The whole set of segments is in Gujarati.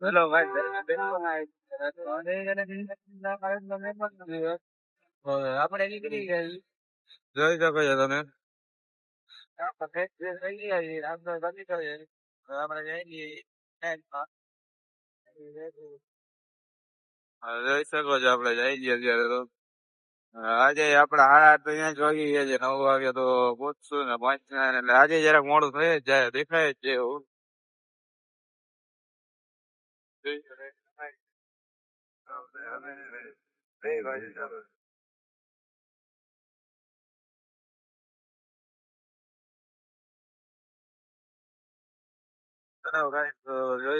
હેલો ભાઈ બેન આપણે નીકળી ગયા જોઈ શકો છો તમે આપણે જોઈ શકો છો આપણે જઈ છીએ અત્યારે તો આજે આપડે 8:30 તો અહીંયા જ વાગી ગયા છે 9 વાગે તો પહોંચશું ને 5 એટલે આજે જરાક મોડું થઈ જ જાય દેખાય જ છે એવું જોઈ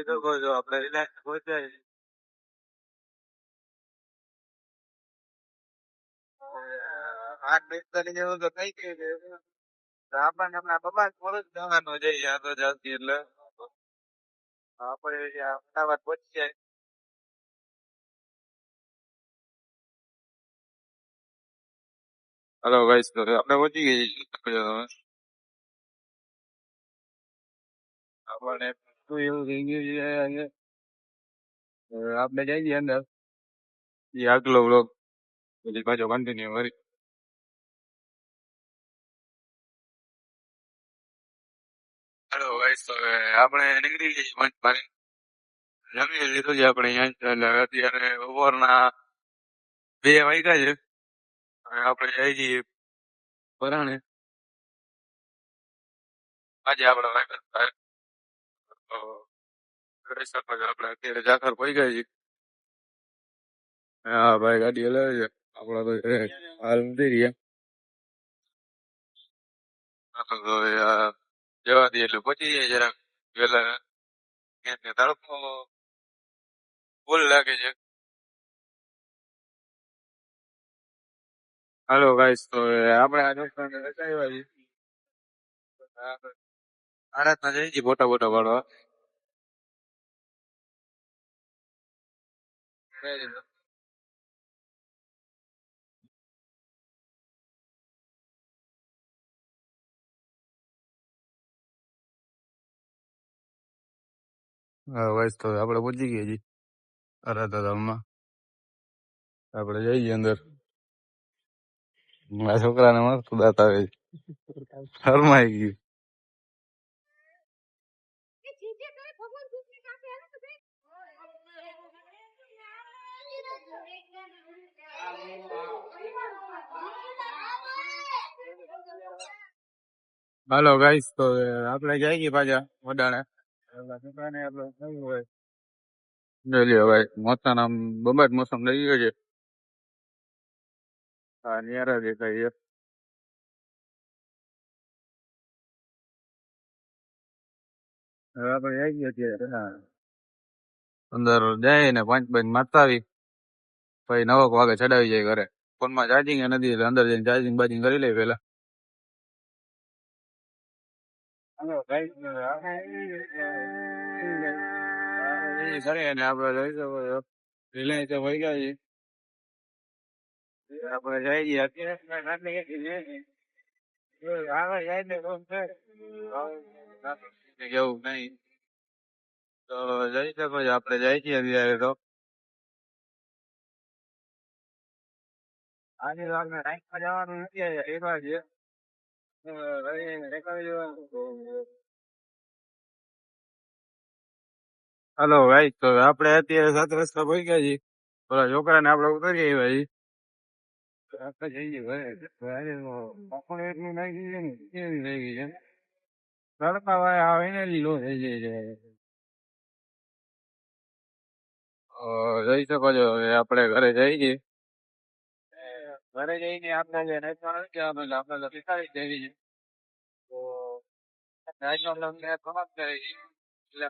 શકો છો આપણે રિલાયન્સ પહોંચ્યા 8:45 જેવું તો થઈ ગયું છે આપણને હમણાં બબાલ મોડું જ જવાનું છે યા તો જલ્દી એટલે આપણે અમદાવાદ પહોંચી જાય હલો ગાઈસ તો આપણે પહોંચી ગઈ છીએ આપણને શું એવું થઈ ગયું છે આપણે જઈ છીએ અંદર એ આગલો બ્લોગ પછી પાછો કન્ટિન્યુ કરી હલો ગાઈસ તો આપણે નીકળી ગઈ પંચમહાલ જમી લીધું છે આપણે અહીંયા એટલે અત્યારે બપોરના 2 વાગ્યા છે હવે આપણે જઈ છીએ પરાણે આજે આપણે આપણે અત્યારે જાખર પડી ગયા છીએ હા ભાઈ ગાડી હલાવે છે આપડા તો હાલ નથી રહ્યા તો હવે જવા દઈએ એટલે પહોંચી જાય જરાક પેલા તડકો ફૂલ લાગે છે હાલો ગાઈસ તો આપણે આ દોસ્તારને રચાવ્યા છીએ આરાધના જઈ છીએ ફોટા બોટા પાડવા હા ગાઈસ તો આપણે પહોંચી ગયા છીએ આરાધના ધામમાં આપણે જઈએ અંદર મારા છોકરાને મસ્ત દાંત આવે છે શરમાઈ ગયું હાલો ગાઈસ તો આપણે જઈ છીએ પાછા વડાણે છોકરાને આપણે થયું હોય જોઈ લ્યો ભાઈ મોસમ આમ બબાટ મોસમ થઈ ગયો છે હા નિયારા દેખાય છે હવે આપણે જઈ ગયા છીએ અંદર જાય ને 5 મારતા આવી પછી 9 વાગે ચડાવી જાય ઘરે ફોનમાં ચાર્જિંગ નથી એટલે અંદર જઈને ચાર્જિંગ બાર્જિંગ કરી લઈ પેલા કરે ને આપણે જઈ શકો છો રિલાયન્સ વહી ગયા છીએ આપણે જઈ છીએ અત્યારે આગળ જાય ને કેવું નહીં તો જઈ શકો છો આપણે જઈ છીએ અત્યારે તો આજે આપણે રાઈટમાં જવાનું નથી એક વાગે હલો ભાઈ તો આપણે અત્યારે 7 રસ્તા પહોંચી ગયા છીએ ઓલા છોકરાને આપણે ઉતારી આવ્યા છીએ આપણે જઈએ ઘરે આપણે એટલું નાખી છે ને કેવી થઈ ગઈ છે તડકા ભાઈ આવે ને લીલો થઈ જાય છે જઈ શકો છો હવે આપણે ઘરે જઈ છીએ ઘરે જઈને આપણે જે આપણે શીખાડી દેવી છે તો રાજનો લગ્ન ખરાબ કરે છે એટલે